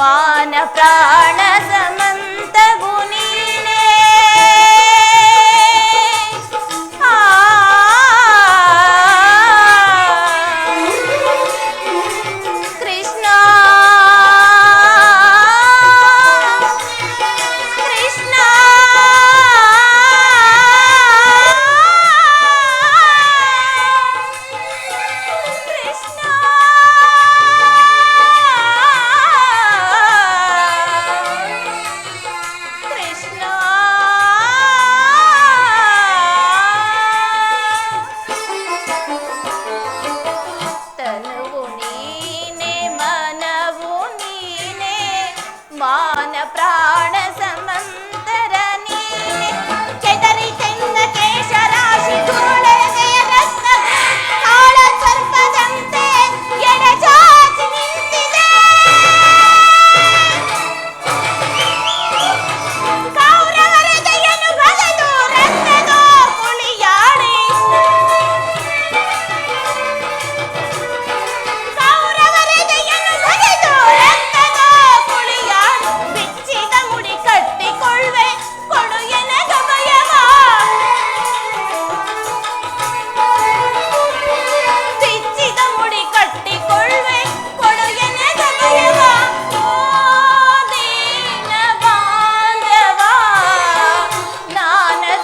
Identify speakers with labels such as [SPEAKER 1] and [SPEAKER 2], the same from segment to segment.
[SPEAKER 1] ಮಾನ ಪ್ರಾಣ ಸಮಂತವು ನೀನೇ. ಕೃಷ್ಣ ಕೃಷ್ಣ ಮಾನ ಪ್ರಾಣ ಸಮಂತರ ನೀನೆ. ಕೆದರಿ ಚೆನ್ನ ಕೇಶರಾಶಿ ಧೂಳೆದೆಯ ರತ್ನ ಕಾಳ ಸರ್ಪದಂತೆ ಎಡಚಾಚಿ ನಿಂತಿದೆ. ಕೌರವರ ಜಯನು ಬಗೆದು ರಕ್ತದ ಕುಳಿಯಾಡಿ ಕೌರವರ ಜಯನು ಬಗೆದು ರಕ್ತದ ಕುಳಿಯಾಡಿ ಬಿಚ್ಚಿದ ಮುಡಿ ಕಟ್ಟಿಕೊಳ್ಳುವೆ ಕೊಡು ಎನಗ ಭಯವ. ಬಿಚ್ಚಿದ ಮುಡಿ ಕಟ್ಟಿಕೊಳ್ಳುವೆ ಕೊಡು ಎನಗ ಭಯವ. ಓ ದೀನ ಬಾಂಧವ ನಾನದಯಾಸೆಂದೋ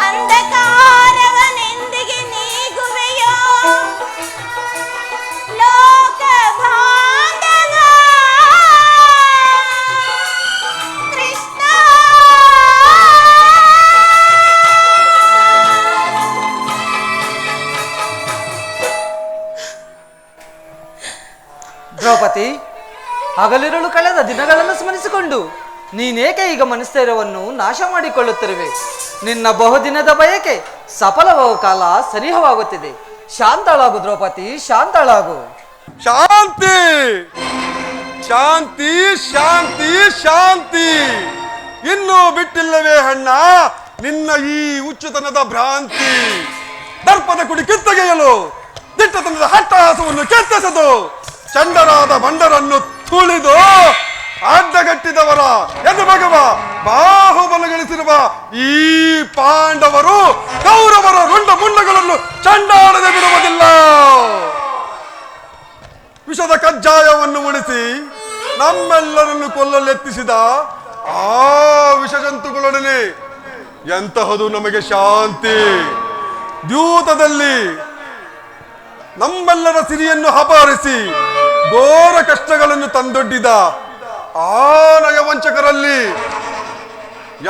[SPEAKER 1] ಅಂಧಕಾರವನೆಂದಿಗೆ ನೀಗುವೆಯೋ ಲೋಕ ಬಾಂಧವ ಕೃಷ್ಣ.
[SPEAKER 2] ದ್ರೌಪದಿ, ಹಗಲಿರುಳು ಕಳೆದ ದಿನಗಳನ್ನು ಸ್ಮರಿಸಿಕೊಂಡು ನೀನೇಕೆ ಈಗ ಮನಸ್ಥೈರ್ಯವನ್ನು ನಾಶ ಮಾಡಿಕೊಳ್ಳುತ್ತಿರುವೆ? ನಿನ್ನ ಬಹುದಿನದ ಬಯಕೆ ಸಫಲವಾಗುವ ಕಾಲ ಸನಿಹವಾಗುತ್ತಿದೆ. ಶಾಂತಳಾಗು ದ್ರೌಪದಿ, ಶಾಂತಳಾಗು.
[SPEAKER 3] ಶಾಂತಿ ಶಾಂತಿ ಶಾಂತಿ ಶಾಂತಿ. ಇನ್ನೂ ಬಿಟ್ಟಿಲ್ಲವೇ ಅಣ್ಣ ನಿನ್ನ ಈ ಹುಚ್ಚುತನದ ಭ್ರಾಂತಿ? ದರ್ಪದ ಕುಡಿ ಕಿತ್ತಗೆಯಲು ದಿಟ್ಟತನದ ಹಟ್ಟಹಾಸವನ್ನು ಕೆತ್ತಿಸದು ಚಂಡರಾದ ಬಂಡರನ್ನು ತುಳಿದು ಅಡ್ಡಗಟ್ಟಿದವರ ಎದುಬಗವ ಬಾಹುಬಲಗಳಿಸಿರುವ ಈ ಪಾಂಡವರು ಕೌರವರ ರುಂಡ ಮುಂಡಗಳನ್ನು ಚಂಡಾಡದೆ ಬಿಡುವುದಿಲ್ಲ. ವಿಷದ ಕಜ್ಜಾಯವನ್ನು ಉಳಿಸಿ ನಮ್ಮೆಲ್ಲರನ್ನು ಕೊಲ್ಲಲೆತ್ತಿಸಿದ ಆ ವಿಷಜಂತುಗಳೊಡನೆ ಎಂತಹದು ನಮಗೆ ಶಾಂತಿ? ದ್ಯೂತದಲ್ಲಿ ನಮ್ಮೆಲ್ಲರ ಸಿರಿಯನ್ನು ಅಪಹರಿಸಿ ಘೋರ ಕಷ್ಟಗಳನ್ನು ತಂದೊಡ್ಡಿದ ಆ ನಯವಂಚಕರಲ್ಲಿ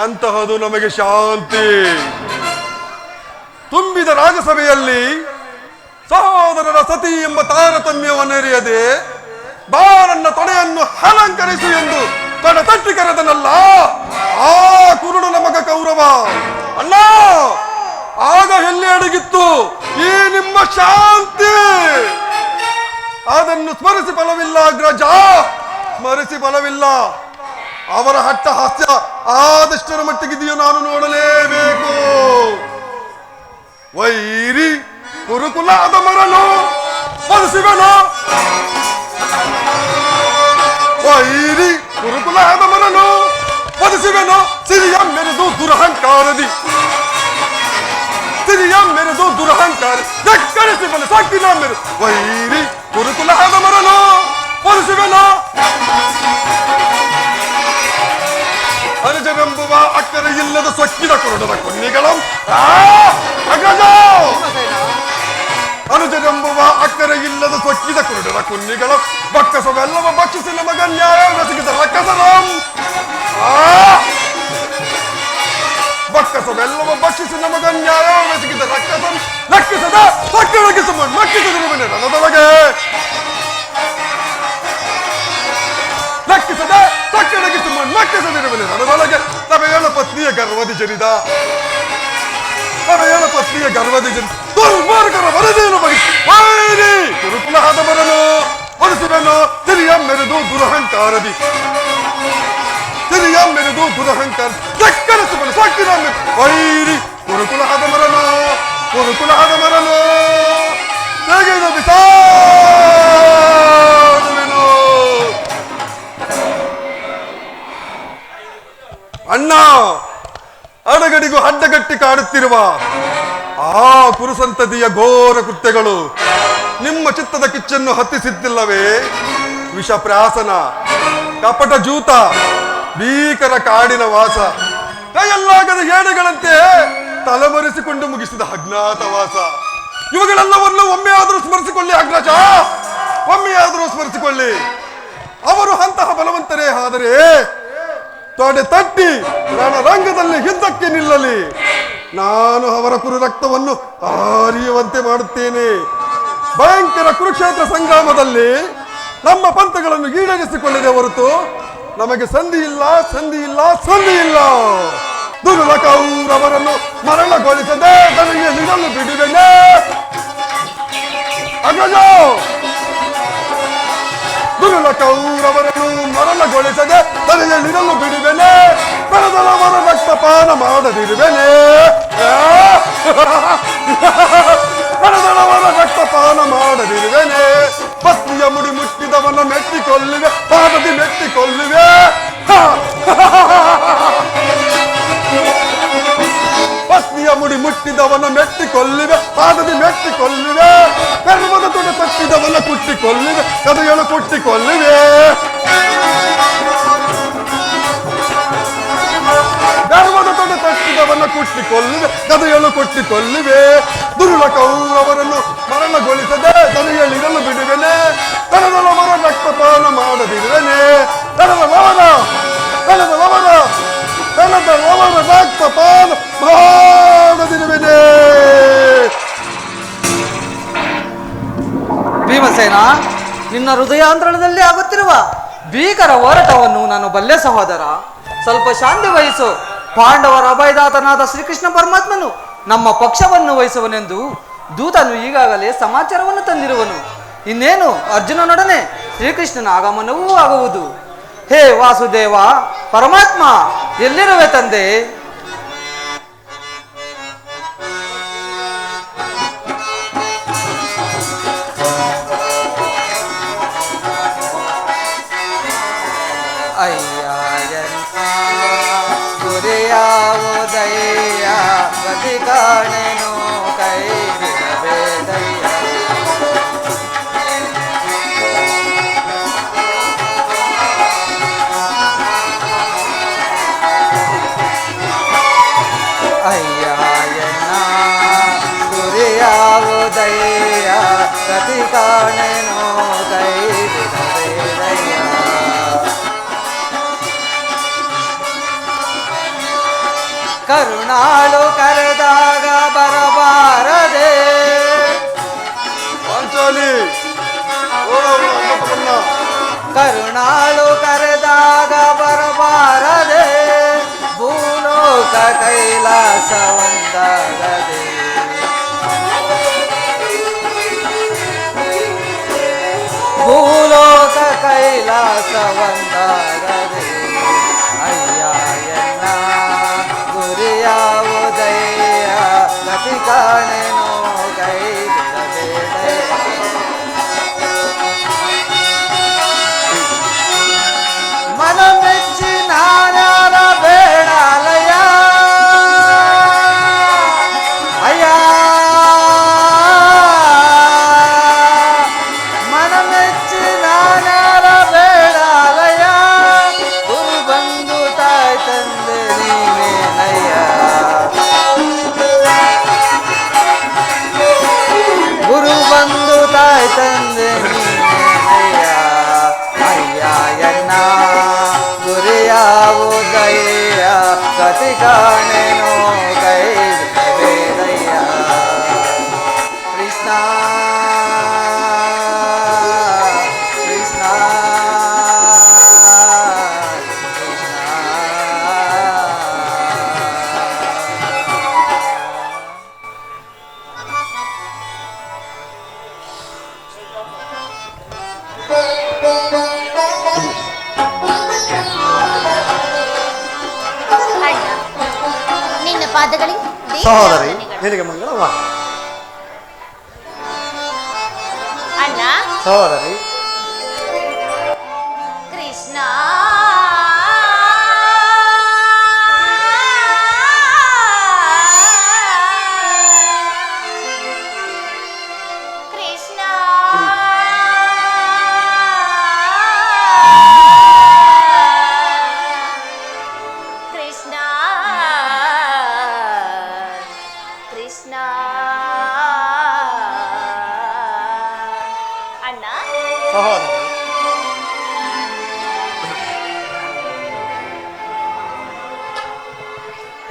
[SPEAKER 3] ಎಂತಹದು ನಮಗೆ ಶಾಂತಿ? ತುಂಬಿದ ರಾಜಸಭೆಯಲ್ಲಿ ಸಹೋದರರ ಸತಿ ಎಂಬ ತಾರತಮ್ಯವನ್ನೆರೆಯದೆ ಬಾರನ್ನ ತೊಡೆಯನ್ನು ಅಲಂಕರಿಸು ಎಂದು ತಡ ತಟ್ಟಿ ಕರೆದನಲ್ಲ ಆ ಕುರುಡು ನಮಗ ಕೌರವ. ಅಣ್ಣ ಆಗ ಎಲ್ಲಿ ಅಡಗಿತ್ತು ಈ ನಿಮ್ಮ ಶಾಂತಿ? ಅದನ್ನು ಸ್ಮರಿಸಿ ಫಲವಿಲ್ಲ ಅಗ್ರಜ, ಸ್ಮರಿಸಿ ಫಲವಿಲ್ಲ. ಅವರ ಹಟ್ಟ ಹಾಸ್ಯ ಆದಷ್ಟರ ಮಟ್ಟಿಗಿದೆಯೋ ನಾನು ನೋಡಲೇಬೇಕು. ವೈರಿ ಕುರುಕುಲಾದ ಮರನು ಒಲಿಸುವೆನೋ, ವೈರಿ ಕುರುಕುಲಾದ ಮರನು ಒಲಿಸುವೆನೋ ಸಿರಿಯ ಮೆರೆದು ದುರಹಂಕಾರದಿ, ಸಿರಿಯ ಮೆರೆದು ದುರಹಂಕಾರ ಧಕ್ಕರಿಸಿ ಬಲ ಸಾಕಿನ ಮೆರು ವೈರಿ ಕುರುಕುಲಾದ ಮರನು ಒಲಿಸುವೆನೋ. ಅನುಜನೆಂಬುವ ಅಕ್ಕರೆ ಇಲ್ಲದ ಸೊಕ್ಕಿದ ಕುರುಡರ ಕೊನ್ನಿಗಳ ಅಗ್ರಜ, ಅನುಜನೆಂಬುವ ಅಕ್ಕರೆ ಇಲ್ಲದ ಸೊಕ್ಕಿದ ಕುರುಡರ ಕುನ್ನಿಗಳ ಬಕ್ಕಸವೆಲ್ಲವ ಭಕ್ಷಿಸಿ ನಮಗ ನ್ಯಾಯ ಬೆಸಗಿದ ರಕ್ಕಸರಂ. ಬಕ್ಕಸವೆಲ್ಲವ ಭಕ್ಷಿಸಿ ನಮಗ ನ್ಯಾಯ ಬೆಸಗಿದ ರಕ್ಕಸಂ ಲೆಕ್ಕಿಸದ ಸೊಕ್ಕಿಳಗಿಸ ಮಕ್ಕಿಸದಿರುವನೆ ರಣದೊಳಗೆ, ಲೆಕ್ಕಿಸದೆ ಸೊಕ್ಕಿಳಗಿಸ ಮಕ್ಕಿಸದಿರುವನೆ ರಣದೊಳಗೆ. ಸಭೆಯಳ ಪತ್ನಿಯ ಗರ್ವದಿ ಜರಿದ, ಸಭೆಯಳ ಪತ್ನಿಯ ಗರ್ವದಿ ಜರಿದ ದುರ್ಮಾರ್ಗರ ವರದಿಯನ್ನು ಬಗೆ ವೈರಿ ಕುರುಕುಲದ ಮರನು ಒಲಿಸುವೆನು ಸಿರಿಯ ಮೆರೆದು ದುರಹಂಕಾರದಿ, ಸಿರಿಯ ಮೆರೆದು ದುರಹಂಕಾರ ಧಕ್ಕರಿಸುವನು ಸಾಕಿನ ವೈರಿ ಕುರುಕುಲದ ಮರನು, ಕುರುಕುಲದ ಮರನು ತೆಗೆದು ಬಿಸಾ ಗಡಿಗೂ ಅಡ್ಡಗಟ್ಟಿ ಕಾಡುತ್ತಿರುವ ಆ ಕುರುಸಂತತಿಯ ಘೋರ ಕೃತ್ಯಗಳು ನಿಮ್ಮ ಚಿತ್ತದ ಕಿಚ್ಚನ್ನು ಹತ್ತಿಸಿದ್ದಿಲ್ಲವೇ? ವಿಷ ಪ್ರಾಸನ, ಕಪಟ ಜೂತ, ಭೀಕರ ಕಾಡಿನ ವಾಸ, ಕೈಯಲ್ಲಾಗದ ಏಣೆಗಳಂತೆ ತಲೆಮರೆಸಿಕೊಂಡು ಮುಗಿಸಿದ ಅಜ್ಞಾತವಾಸ, ಇವುಗಳೆಲ್ಲವನ್ನು ಒಮ್ಮೆ ಆದರೂ ಸ್ಮರಿಸಿಕೊಳ್ಳಿ ಅಗ್ರಜ, ಒಮ್ಮೆಯಾದರೂ ಸ್ಮರಿಸಿಕೊಳ್ಳಿ. ಅವರು ಅಂತಹ ಬಲವಂತರೇ ಆದರೆ ತೊಡೆ ತಟ್ಟಿ ರಣರಂಗದಲ್ಲಿ ಯುದ್ಧಕ್ಕೆ ನಿಲ್ಲಲಿ. ನಾನು ಅವರ ಕುರು ರಕ್ತವನ್ನು ಆರಿಯುವಂತೆ ಮಾಡುತ್ತೇನೆ. ಭಯಂಕರ ಕುರುಕ್ಷೇತ್ರ ಸಂಗ್ರಾಮದಲ್ಲಿ ನಮ್ಮ ಪಂಥಗಳನ್ನು ಈಡೇರಿಸಿಕೊಳ್ಳದೆ ಹೊರತು ನಮಗೆ ಸಂಧಿ ಇಲ್ಲ, ಸಂಧಿ ಇಲ್ಲ, ಸಂಧಿ ಇಲ್ಲ. ದುರುಳ ಕೌರವರನ್ನು ಮರಣಗೊಳಿಸದೆ ನನಗೆ ನಿಲ್ಲಲು ಬಿಡುವೆನೆ ಅಗ್ರಜ. ದುರುಳ ಕೌರವರನ್ನು ಮರಣಗೊಳಿಸದೆ ನನಗೆ ನಿಲ್ಲಲು ಬಿಡುವೆನೆ. ಕಳೆದವರ ರಕ್ತಪಾನ ಮಾಡದಿರುವೆನೆ. ಕಳೆದವರ ರಕ್ತಪಾನ ಮಾಡದಿರುವೆನೆ. ಪತ್ನಿಯ ಮುಡಿ ಮುಟ್ಟಿದವನ ಮೆಟ್ಟಿಕೊಳ್ಳುವೆ, ಪಾದದಿ ಮೆಟ್ಟಿಕೊಳ್ಳುವೆ. ಪತ್ನಿಯ ಮುಡಿ ಮುಟ್ಟಿದವನ ಮೆಟ್ಟಿಕೊಳ್ಳುವೆ, ಪಾದದಿ ಮೆಟ್ಟಿಕೊಳ್ಳುವೆ. ಗರ್ವದ ತೊಡೆ ತಟ್ಟಿದವನ ಕುಟ್ಟಿಕೊಳ್ಳುವೆ, ಕದೆಯಳು ಕುಟ್ಟಿಕೊಳ್ಳುವೆ. ಗರ್ವದ ತೊಡೆ ತಟ್ಟಿದವನ ಕುಟ್ಟಿಕೊಳ್ಳುವೆ, ಕದೆಯಳು ಕುಟ್ಟಿಕೊಳ್ಳುವೆ. ದುರುಳ ಕೌರವರನ್ನು ಮರಣಗೊಳಿಸದೆ ಕದೆಯಳಿರಲು ಬಿಡುವೆನೆ. ಕಳೆದವರ ರಕ್ತಪಾನ ಮಾಡದಿರುವೆನೆ. ಕಳೆದವರ ರಕ್ತಪಾನ ಮಾಡದಿರುವೆನೆ.
[SPEAKER 2] ಭೀಮಸೇನ, ನಿನ್ನ ಹೃದಯಾಂತರದಲ್ಲಿ ಆಗುತ್ತಿರುವ ಭೀಕರ ಹೋರಾಟವನ್ನು ನಾನು ಬಲ್ಲೆ ಸಹೋದರ. ಸ್ವಲ್ಪ ಶಾಂತಿ ವಹಿಸು. ಪಾಂಡವರ ಅಭಯದಾತನಾದ ಶ್ರೀಕೃಷ್ಣ ಪರಮಾತ್ಮನು ನಮ್ಮ ಪಕ್ಷವನ್ನು ವಹಿಸುವನೆಂದು ದೂತನು ಈಗಾಗಲೇ ಸಮಾಚಾರವನ್ನು ತಂದಿರುವನು. ಇನ್ನೇನು ಅರ್ಜುನನೊಡನೆ ಶ್ರೀಕೃಷ್ಣನ ಆಗಮನವೂ ಆಗುವುದು. ಹೇ ವಾಸುದೇವ ಪರಮಾತ್ಮ, ಎಲ್ಲಿರುವೆ ತಂದೆ? ಗುರಿಯಾವುದಯ್ಯ ಗತಿ ಕಾಣೆನು ಕೈ ಬಿಡಬೇದಯ್ಯ. ಅಯ್ಯ ಎನ್ನ ಗುರಿಯಾವುದಯ್ಯ ಗತಿ ಕಾಣೆನು ಕೈ ಬಿಡಬೇದಯ್ಯ. ಕರುಣಾಳು ಕರೆದಾಗ ಬರಬಾರದೆ. ಕರುಣಾಳು ಕರೆದಾಗ ಬರಬಾರದೆ. ಭೂಲೋಕ ಕೈಲಾಸವಂದಾಗದೆ. ಭೂಲೋಕ ಕೈಲಾಸವಂದಾಗದೆ. ಅಯ್ಯ ಎನ್ನ ಗುರಿಯಾವುದಯ್ಯ ಗತಿ ಕಾಣೆನು ಕೈ ಬಿಡಬೇಡ. ಮನ ಮೆಚ್ಚಿ ನಾನ್ಯಾರ ಬೇಡಾಲಯ. ಅಯ್ಯ ಮನ ಮೆಚ್ಚಿ ನಾನ್ಯಾರ ಬೇಡಾಲಯ. ಗುರು ಬಂದು ತಾಯಿ ತಂದೆ ನೀವೇನಯ್ಯ. ಗುರು ಬಂದು ತಾಯಿ ತಂದೆ ನೀವೇನಯ್ಯ. ಅಯ್ಯ ಎನ್ನ ಗುರಿಯಾವುದಯ್ಯ ಗತಿ ಕಾಣೆನು ಕೈ ಬಿಡಬೇದಯ್ಯ. ಕೃಷ್ಣ ಕೃಷ್ಣ
[SPEAKER 1] ಅಣ್ಣ, ನಿನ್ನ ಪಾದಗಳಿಗೆ
[SPEAKER 4] ಸಹೋದರಿ, ನಿನಗೆ ಮಂಗಳವಾ.
[SPEAKER 1] ಅಣ್ಣ,
[SPEAKER 4] ಸಹೋದರಿ,
[SPEAKER 1] ಕೃಷ್ಣ
[SPEAKER 4] ಸಹೋದರಿ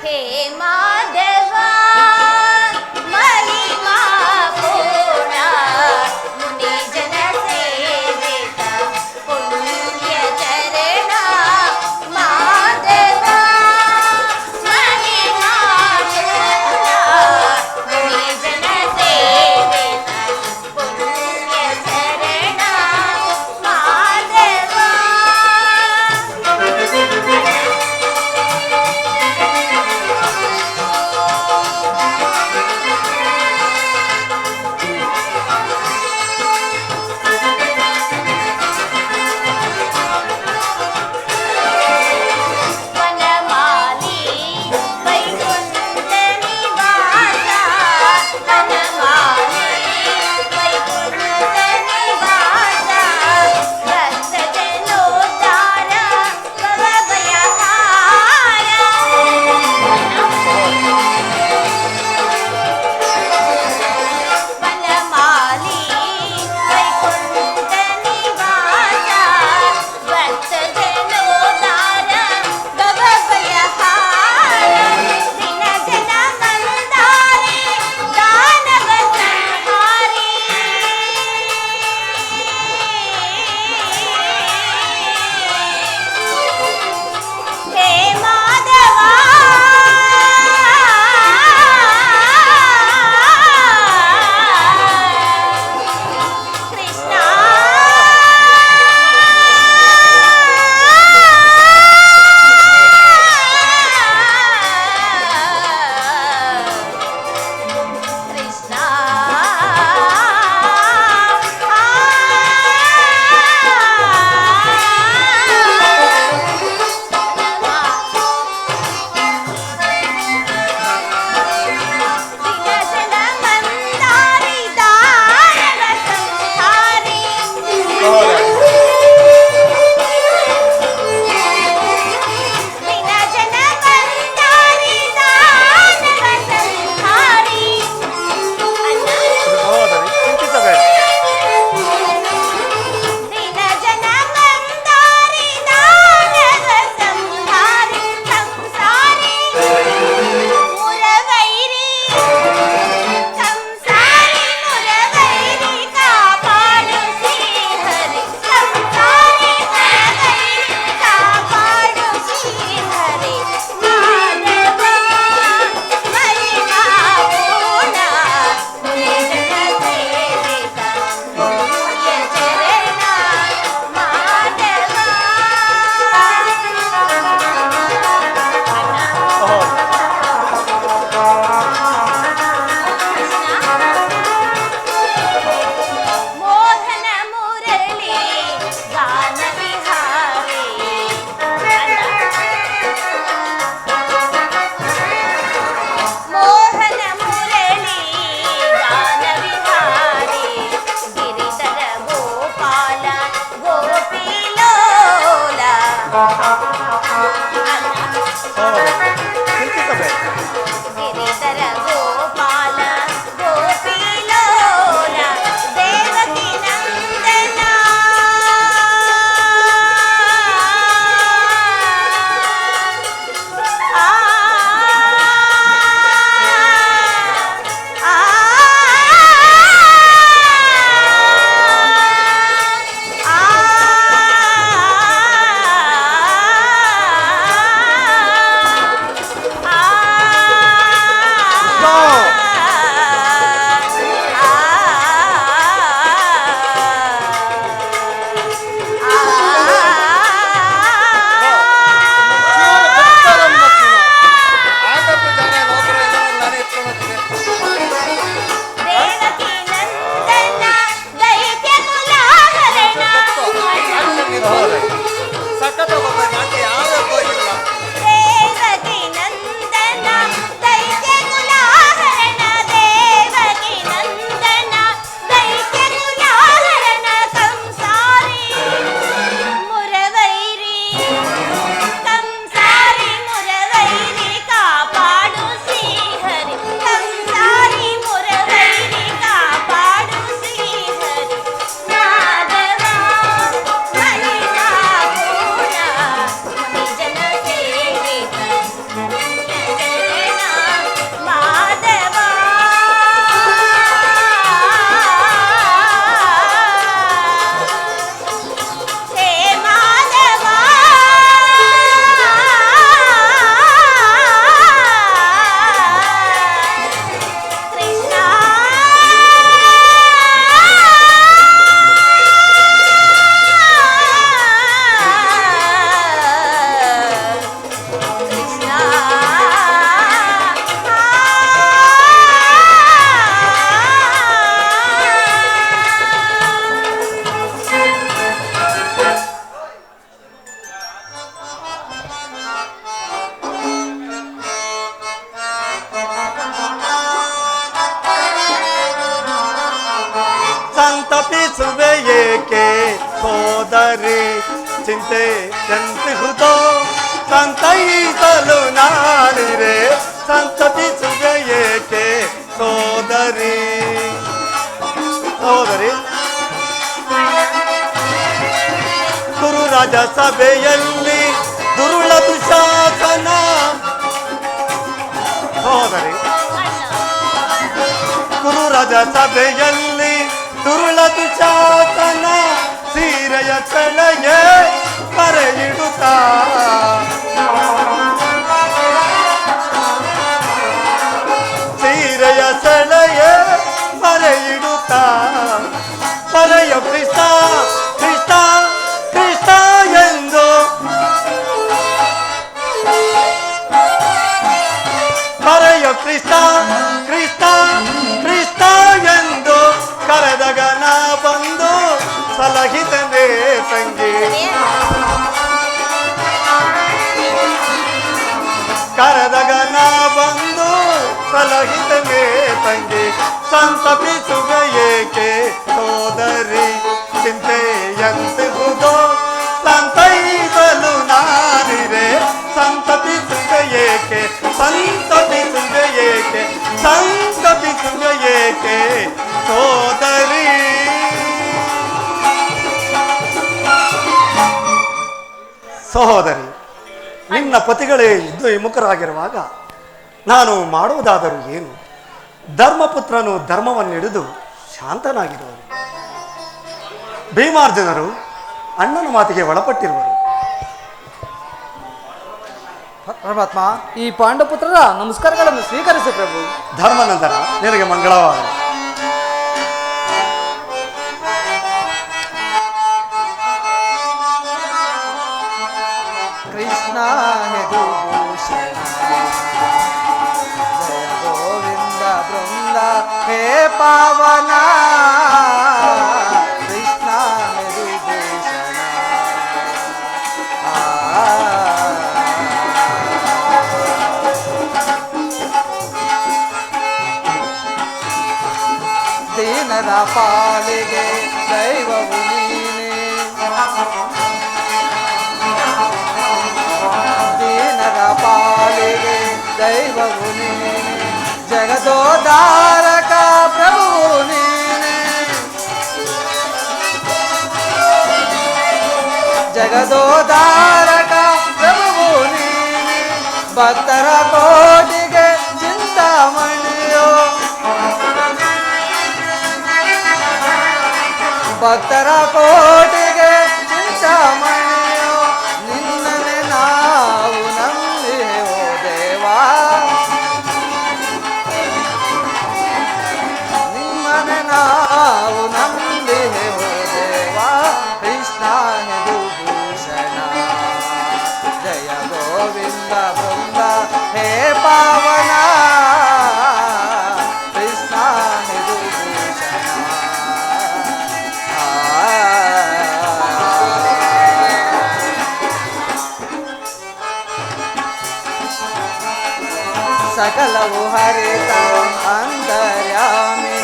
[SPEAKER 1] ಹೇ ಮಾಧವ ಮಹಿಮಾ ಪೂರ್ಣ ಮುನಿ ಜನ ಸೇವಿತ ಪುಣ್ಯ ಚರಣ ಮಾಧವ ಮಹಿಮಾ ಪೂರ್ಣ ಮುನಿ ಜನ ಸೇವಿತ ಪುಣ್ಯ ಚರಣ
[SPEAKER 4] ಸಂತಪಿಸುವೆ ಏಕೆ ಸೋದರಿ ಚಿಂತೆ ಎಂತಿಹುದೋ ಸಂತೈಸಲು ನಾನಿರೆ ಸಂತಪಿಸುವೆ ಏಕೆ ಸೋದರಿ ಸೋದರಿ ಗುರುರಾಜ ಸಭೆಯಲ್ಲಿ ದುರುಳ ದುಶಾಸನ ಸೋದರಿ ಗುರುರಾಜ ಸಭೆಯಲ್ಲಿ ದುರುಳ ದುಶಾಸನ ಸೀರೆಯ ಕೆಳಗೆ ಕರೆಯಿಡುತ್ತಾ ಸೀರೆಯ ಸೆಳೆಯೇ ಮರೆಯಿಡುತ್ತಾ ಪರೆಯ ಕೃಷ್ಣ ಕೃಷ್ಣ ಕೃಷ್ಣ ಎಂದು ಪರೆಯ ಕೃಷ್ಣ ಕೃಷ್ಣ ಕೃಷ್ಣ ಎಂದು ಕರೆದಾಗ ನಾ ಬಂದು ಸಲಹಿತನೇ ತಂಗಿ ಕರೆದಾಗ ನಾ ಬಂದು ಸಲಹಿತನೇ ತಂಗಿ ಸಂತಪಿಸುವೆ ಏಕೆ ಸೋದರಿ ಚಿಂತೆಯಂತಿಹುದೋ ಸಂತೈಸಲು ನಾನಿರೆ ಸಂತಪಿಸುವೆ ಏಕೆ ಸಂತಪಿಸುವೆ ಏಕೆ ಸಂತಪಿಸುವೆ ಏಕೆ ಸೋದರಿ ಸಹೋದರಿ ನಿನ್ನ ಪತಿಗಳೇ ಇದ್ದು ವಿಮುಖರಾಗಿರುವಾಗ ನಾನು ಮಾಡುವುದಾದರೂ ಏನು? ಧರ್ಮಪುತ್ರನು ಧರ್ಮವನ್ನಿಡಿದು ಶಾಂತನಾಗಿರುವನು. ಭೀಮಾರ್ಜುನರು ಅಣ್ಣನ ಮಾತಿಗೆ ಒಳಪಟ್ಟಿರುವರು.
[SPEAKER 2] ಪರಮಾತ್ಮ, ಈ ಪಾಂಡಪುತ್ರರ ನಮಸ್ಕಾರಗಳನ್ನು ಸ್ವೀಕರಿಸಿ ಪ್ರಭು.
[SPEAKER 4] ಧರ್ಮನಂದನ ನಿನಗೆ ಮಂಗಳವಾಗಲಿ.
[SPEAKER 2] ಕೃಷ್ಣ ಯದುಭೂಷಣ ಜಯ ಗೋವಿಂದ ಬೃಂದ ಹೇ ಪಾವನ ಕೃಷ್ಣ ಯದುಭೂಷಣ ದೀನರ ಪಾಲಿಗೆ ದೈವವು ನೀನೇ ದೀನರ ಪಾಲಿಗೆ ದೈವವು ನೀನೆ ಜಗದೋದ್ಧಾರಕ ಪ್ರಭುವು ನೀನೆ ಜಗದೋದ್ಧಾರಕ ಪ್ರಭುವು ನೀನೆ ಭಕ್ತರ ಕೋಟಿಗೆ ಚಿಂತಾಮಣಿಯೋ ಭಕ್ತರ ಕೋಟಿಗೆ ಚಿಂತಾಮಣಿಯೋ ನಿನ್ನನೆ ನಾವು ನಂಬಿಹೆವು ದೇವಾ ನಿಮ್ಮನೆ ನಾವು ನಂಬಿಹೆವು ದೇವಾ ಕೃಷ್ಣ ಯದುಭೂಷಣ ಜಯ ಗೋವಿಂದ ಬೃಂದ ಹೇ ಪಾವನ ಕೃಷ್ಣ ಯದುಭೂಷಣ ಸಕಲವು ಹರಿತ ಅಂತರ್ಯಾಮಿ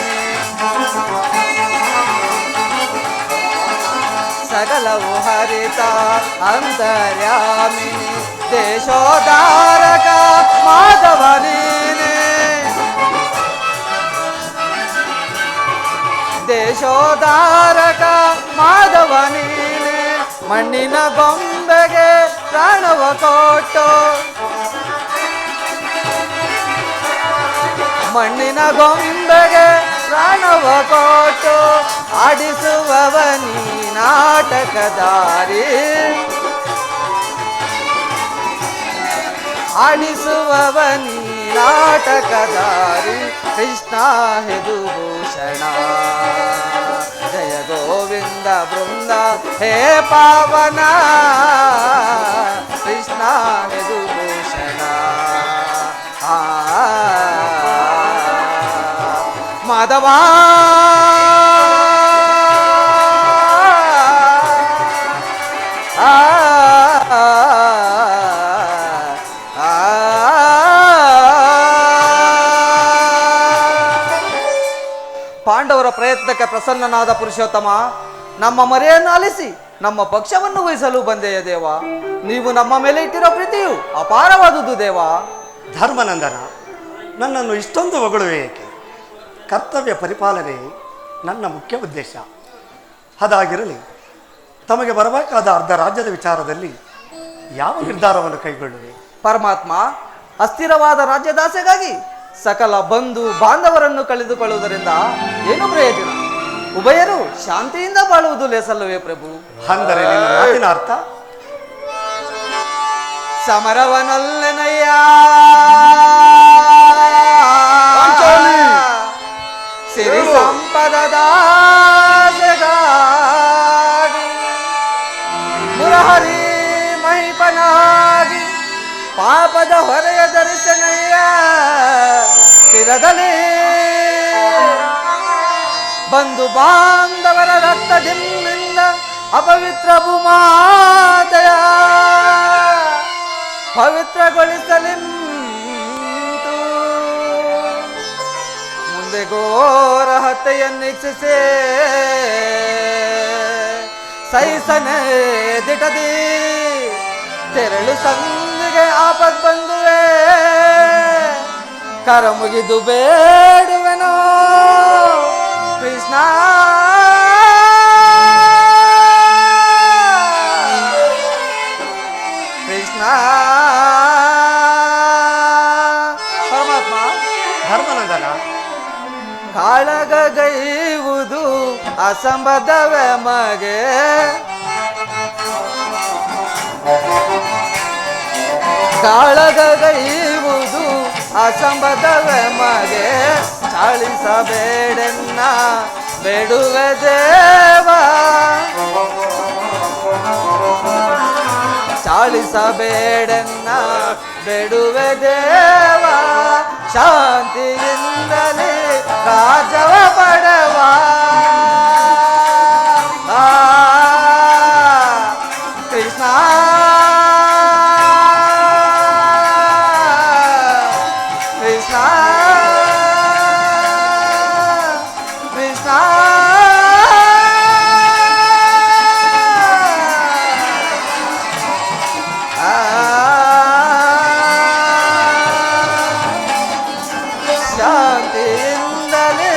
[SPEAKER 2] ಸಕಲವು ಹರಿತ ಅಂತರ್ಯಾಮಿ ದೇಶೋದ್ಧಾರಕ ಮಾಧವ ನೀನೆ ದೇಶೋದ್ಧಾರಕ ಮಾಧವ ನೀನೆ ಮಣ್ಣಿನ ಗೊಂಬೆಗೆ ಪ್ರಾಣವ ಕೊಟ್ಟು ಮಣ್ಣಿನ ಗೊಂಬೆಗೆ ಪ್ರಾಣವ ಕೊಟ್ಟು ಆಡಿಸುವವ ನೀ ನಾಟಕದಾರಿ ಆಡಿಸುವವ ನೀ ನಾಟಕದಾರಿ ಕೃಷ್ಣ ಯದುಭೂಷಣ ಜಯ ಗೋವಿಂದ ಬೃಂದ ಹೇ ಪಾವನ ಕೃಷ್ಣ ಯದುಭೂಷಣ ಮಾಧವ ಪಾಂಡವರ ಪ್ರಯತ್ನಕ್ಕೆ ಪ್ರಸನ್ನನಾದ ಪುರುಷೋತ್ತಮ, ನಮ್ಮ ಮರೆಯನ್ನು ಆಲಿಸಿ ನಮ್ಮ ಪಕ್ಷವನ್ನು ವಹಿಸಲು ಬಂದೆಯ ದೇವ. ನೀವು ನಮ್ಮ ಮೇಲೆ ಇಟ್ಟಿರೋ ಪ್ರೀತಿಯು ಅಪಾರವಾದುದು ದೇವ.
[SPEAKER 4] ಧರ್ಮನಂದನ, ನನ್ನನ್ನು ಇಷ್ಟೊಂದು ಹೊಗಳುವೆ ಏಕೆ? ಕರ್ತವ್ಯ ಪರಿಪಾಲನೆ ನನ್ನ ಮುಖ್ಯ ಉದ್ದೇಶ. ಅದಾಗಿರಲಿ, ತಮಗೆ ಬರಬೇಕಾದ ಅರ್ಧ ರಾಜ್ಯದ ವಿಚಾರದಲ್ಲಿ ಯಾವ ನಿರ್ಧಾರವನ್ನು ಕೈಗೊಳ್ಳುವೆ?
[SPEAKER 2] ಪರಮಾತ್ಮ, ಅಸ್ಥಿರವಾದ ರಾಜ್ಯದಾಸೆಗಾಗಿ ಸಕಲ ಬಂಧು ಬಾಂಧವರನ್ನು ಕಳೆದುಕೊಳ್ಳುವುದರಿಂದ ಏನು ಪ್ರಯೋಜನ? ಉಭಯರು ಶಾಂತಿಯಿಂದ ಬಾಳುವುದು ಲೇಸಲ್ಲವೇ ಪ್ರಭು?
[SPEAKER 4] ಅಂದರೆ ನಿನ್ನ ಮಾತಿನ ಅರ್ಥ?
[SPEAKER 2] ಸಮರವನೊಲ್ಲೆನಯ್ಯ ಸಿರಿ ಸಂಪದದ ಮುರಹರಿ ಮಹಿಪನಾಗಿ ಪಾಪದ ಹೊರೆಯ ಧರಿಸನಯ್ಯ ಶಿರದಲ್ಲಿ ಬಂಧು ಬಾಂಧವರ ರಕ್ತದಿಂದ ಅಪವಿತ್ರ ಭೂಮಾತೆಯ ಪವಿತ್ರಗೊಳಿಸಲಿಂತು ಮುಂದೆ ಘೋರ ಹತ್ಯೆಯನ್ನಿಚ್ಛಿಸೆ ಸೈಸನೆ ದಿಟದಿ ತೆರಳು ಸಂದಿಗೆ ಆಪತ್ ಬಂದುವೆ ಕರ ಮುಗಿದು ಬೇಡುವೆನೋ ಕೃಷ್ಣ. ಕೃಷ್ಣ ಪರಮಾತ್ಮ,
[SPEAKER 4] ಧರ್ಮನಂದನ,
[SPEAKER 2] ಕಾಳಗೈವುದು ಅಸಂಬದ್ಧವೇ ಮಗೆ ಕಾಳಗೈವುದು ಅಸಂಬದ್ಧವೇ ಮಗೆ ಚಾಳಿಸಬೇಡೆನ್ನ ಬೇಡುವೆ ದೇವ ಚಾಳಿಸಬೇಡೆನ್ನ ಬೇಡುವೆ ದೇವ ಶಾಂತಿಯಿಂದಲೇ ರಾಜವ ಪಡೆವ ಕೃಷ್ಣ. ಕೃಷ್ಣ ಕೃಷ್ಣ ಶಾಂತಿಯಿಂದಲೇ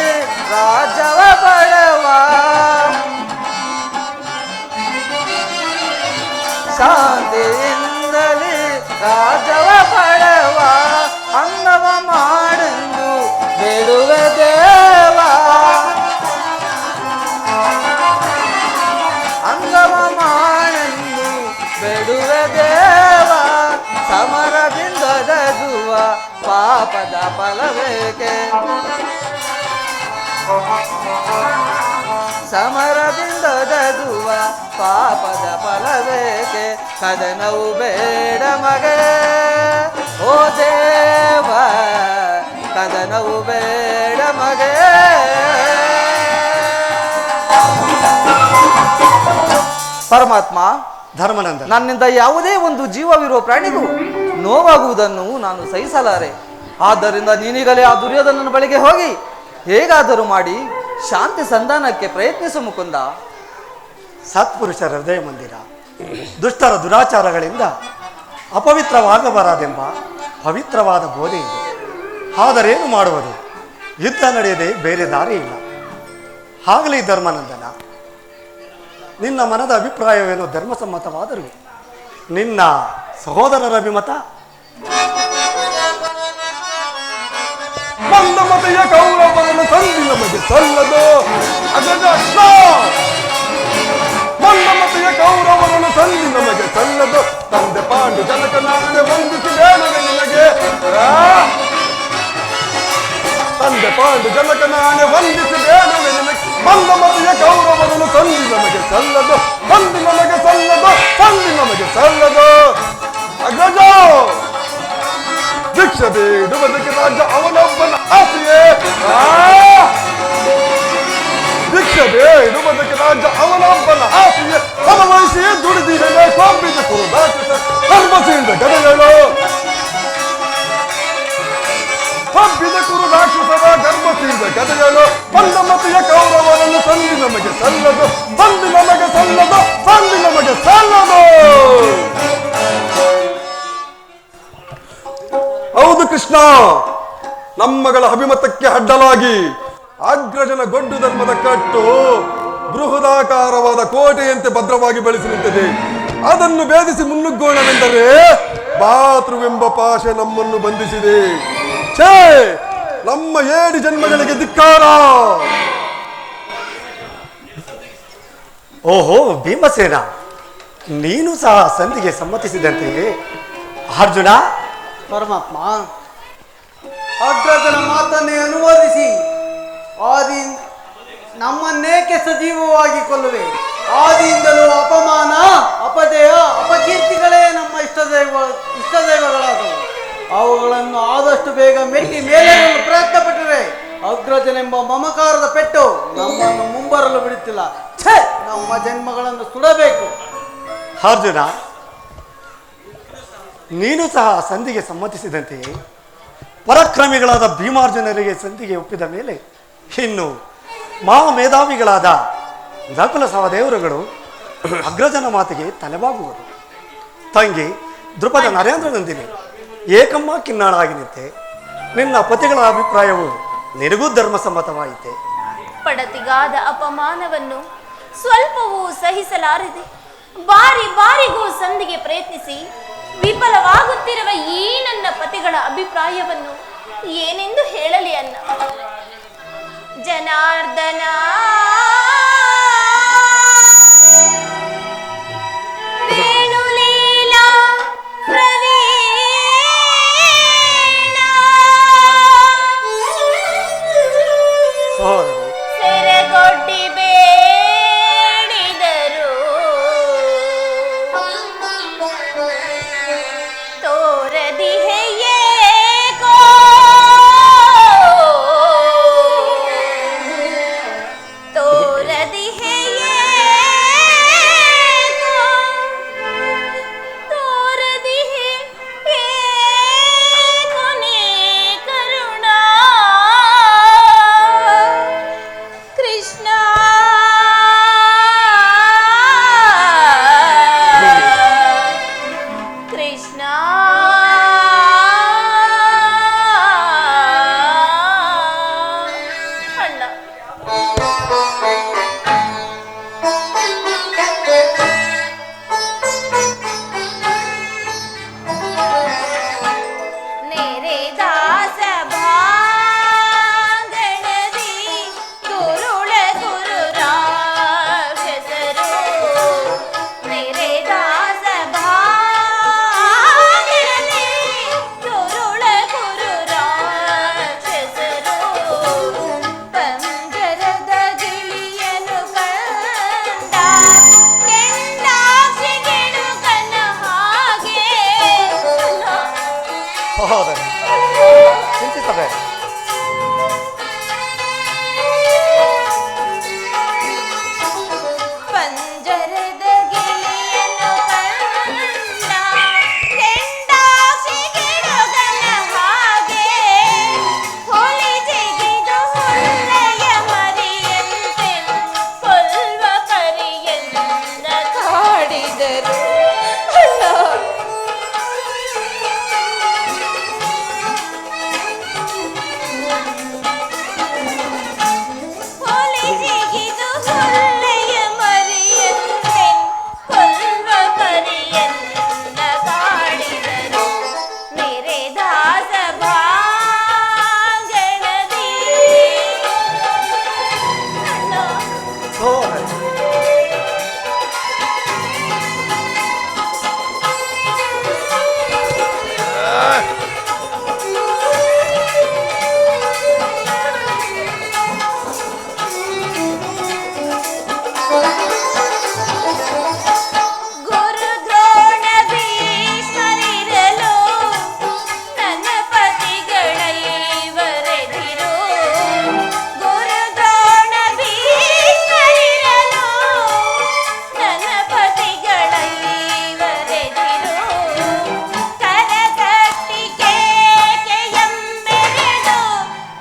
[SPEAKER 2] ರಾಜವ ಪಡೆವ ಶಾಂತಿಯಿಂದಲೇ ರಾಜವ ಪಡೆವ ಅಂಗವ ಮಾಡೆಂದು ಬೇಡುವೆ ದೇವ ಅಂಗವ ಮಾಡೆಂದು ಬೇಡುವೆ ದೇವ ಸಮರದಿಂದ ದಗುವ ಪಾಪದ ಫಲವೇಕೆ ಸಮರದಿಂದ ದಗುವ ಪಾಪದ ಫಲವೇಕೆ ಕದನವು ಬೇಡ ಮಗೆ ಓ ದೇವ ಕದನವು ಬೇಡ ಮಗೆ. ಪರಮಾತ್ಮ,
[SPEAKER 4] ಧರ್ಮನಂದನ,
[SPEAKER 2] ನನ್ನಿಂದ ಯಾವುದೇ ಒಂದು ಜೀವವಿರುವ ಪ್ರಾಣಿಗೂ ನೋವಾಗುವುದನ್ನು ನಾನು ಸಹಿಸಲಾರೆ. ಆದ್ದರಿಂದ ನೀನೀಗಲೇ ಆ ದುರ್ಯೋಧನನ ಬಳಿಗೆ ಹೋಗಿ ಹೇಗಾದರೂ ಮಾಡಿ ಶಾಂತಿ ಸಂಧಾನಕ್ಕೆ ಪ್ರಯತ್ನಿಸು ಮುಕುಂದ.
[SPEAKER 4] ಸತ್ಪುರುಷರ ಹೃದಯ ಮಂದಿರ ದುಷ್ಟರ ದುರಾಚಾರಗಳಿಂದ ಅಪವಿತ್ರವಾಗಬಾರದೆಂಬ ಪವಿತ್ರವಾದ ಬೋಧೆ ಇದೆ. ಆದರೇನು ಮಾಡುವುದು? ಯುದ್ಧ ನಡೆಯದೆ ಬೇರೆ ದಾರಿ ಇಲ್ಲ. ಆಗಲಿ ಧರ್ಮನಂದನ, ನಿನ್ನ ಮನದ ಅಭಿಪ್ರಾಯವೇನು ಧರ್ಮಸಮ್ಮತವಾದರೂ ನಿನ್ನ ಸಹೋದರರ ಅಭಿಮತ?
[SPEAKER 3] ಮಂದಮತೆಯ ಕೌರವರನ್ನು ತಂದಿ ನಮಗೆ ಸಲ್ಲದು ಅಗಜ ಮಂದಮತೆಯ ಕೌರವರನ್ನು ತಂದಿ ನಮಗೆ ಸಲ್ಲದು ತಂದೆ ಪಾಂಡು ಜನಕ ನಾಡೆ ವಂದಿಸಿದೇನವೆ ನಿನಗೆ ತಂದೆ ಪಾಂಡು ಜನಕ ನಾಡೆ ವಂದಿಸಿದೇನವೆ ನಿನಗೆ ಮಂದಮತೆಯ ಕೌರವರನ್ನು ತಂದಿ ನಮಗೆ ಸಲ್ಲದು ತಂದಿ ನಮಗೆ ಸಲ್ಲದು ತಂದಿ ನಮಗೆ ಸಲ್ಲದು ಅಗಜ ಭಿಕ್ಷೆ ಬೇಡುವುದಕ್ಕೆ ರಾಜ್ಯ ಅವನೊಬ್ಬನ ಆಸೆಯೇ ಭಿಕ್ಷೆ ಬೇಡುವುದಕ್ಕೆ ರಾಜ್ಯ ಅವನೊಬ್ಬನ ಆಸೆಯೇ ಸಮವಹಿಸಿಯೇ ದುಡಿದಿದೆ ಕೊಂಬಿದ ಕುರುದಾಟ ಧರ್ಮಸಿಂದ ಗದಗಳು ಹಬ್ಬಿದ ಕುರು ರಾಕ್ಷಸರ ಗರ್ಭಸೀದ ಕಥೆಗಳು ಬಂದಮತಿಯ ಕೌರವರನ್ನು ಸಂಧಿ ನಮಗೆ ಸಲ್ಲದು, ಸಂಧಿ ನಮಗೆ ಸಲ್ಲದು, ಸಂಧಿ ನಮಗೆ ಸಲ್ಲದು. ಹೌದು ಕೃಷ್ಣ, ನಮ್ಮಗಳ ಅಭಿಮತಕ್ಕೆ ಅಡ್ಡಲಾಗಿ ಅಗ್ರಜನ ಗೊಡ್ಡು ಧರ್ಮದ ಕಟ್ಟು ಬೃಹದಾಕಾರವಾದ ಕೋಟೆಯಂತೆ ಭದ್ರವಾಗಿ ಬೆಳೆಸಿ ನಿಂತಿದೆ. ಅದನ್ನು ಭೇದಿಸಿ ಮುನ್ನುಗ್ಗೋಣವೆಂದರೆ ಬಾತೃವೆಂಬ ಪಾಶೆ ನಮ್ಮನ್ನು ಬಂಧಿಸಿದೆ. ಛೇ, ನಮ್ಮ 7 ಜನ್ಮಗಳಿಗೆ ಧಿಕ್ಕಾರ.
[SPEAKER 4] ಓಹೋ ಭೀಮಸೇನ, ನೀನು ಸಹ ಸಂಧಿಗೆ ಸಮ್ಮತಿಸಿದಂತೆಯೇ. ಅರ್ಜುನ,
[SPEAKER 5] ಪರಮಾತ್ಮ, ಅಗ್ರಜನ ಮಾತನ್ನೇ ಅನುವಾದಿಸಿ ನಮ್ಮನ್ನೇಕೆ ಸಜೀವವಾಗಿ ಕೊಲ್ಲುವೆ? ಆದಿಯಿಂದಲೂ ಅಪಮಾನ, ಅಪಜಯ, ಅಪಕೀರ್ತಿಗಳೇ ನಮ್ಮ ಇಷ್ಟದೈವಗಳಾದವು. ಅವುಗಳನ್ನು ಆದಷ್ಟು ಬೇಗ ಮೆಟ್ಟಿ ಮೇಲೇರಲು ಪ್ರಯತ್ನ ಪಟ್ಟರೆ ಅಗ್ರಜನೆಂಬ ಮಮಕಾರದ ಪೆಟ್ಟು ನಮ್ಮನ್ನು ಮುಂಬರಲು ಬಿಡುತ್ತಿಲ್ಲ. ಛೇ, ನಮ್ಮ ಜನ್ಮಗಳನ್ನು ಸುಡಬೇಕು.
[SPEAKER 4] ಅರ್ಜುನ, ನೀನು ಸಹ ಸಂಧಿಗೆ ಸಮ್ಮತಿಸಿದಂತೆಯೇ ಪರಾಕ್ರಮಿಗಳಾದ ಭೀಮಾರ್ಜುನರಿಗೆ ಸಂಧಿಗೆ ಒಪ್ಪಿದ ಮೇಲೆ ಇನ್ನು ಮಹಾಮೇಧಾವಿಗಳಾದ ನಕುಲ ಸಹದೇವರುಗಳು ಅಗ್ರಜನ ಮಾತಿಗೆ ತಲೆಬಾಗುವುದು. ತಂಗಿ ದೃಪದ ನರೇಂದ್ರನಂದಿನಿ ಏಕಮ್ಮ ಕಿನ್ನಾಳಾಗಿ ನಿಂತೆ. ನಿನ್ನ ಪತಿಗಳ ಅಭಿಪ್ರಾಯವು ನಿನಗೂ ಧರ್ಮಸಮ್ಮತವಾಯಿತೆ.
[SPEAKER 1] ಪಡತಿಗಾದ ಅಪಮಾನವನ್ನು ಸ್ವಲ್ಪವೂ ಸಹಿಸಲಾರದೆ ಬಾರಿ ಬಾರಿಗೂ ಸಂಧಿಗೆ ಪ್ರಯತ್ನಿಸಿ ವಿಫಲವಾಗುತ್ತಿರುವ ಈ ನನ್ನ ಪತಿಗಳ ಅಭಿಪ್ರಾಯವನ್ನು ಏನೆಂದು ಹೇಳಲಿ ಅನ್ನ. ಜನಾರ್ದನ, ವೇಣುಲೀಲಾ ಪ್ರವೀಣ, ಸೆರೆಗೊಡ್ಡಿ ಬೇಡಿದರು ತೋರದಿಹೆಯೇಕೋ
[SPEAKER 4] ಚಿಂತಿಸಬೇಡ.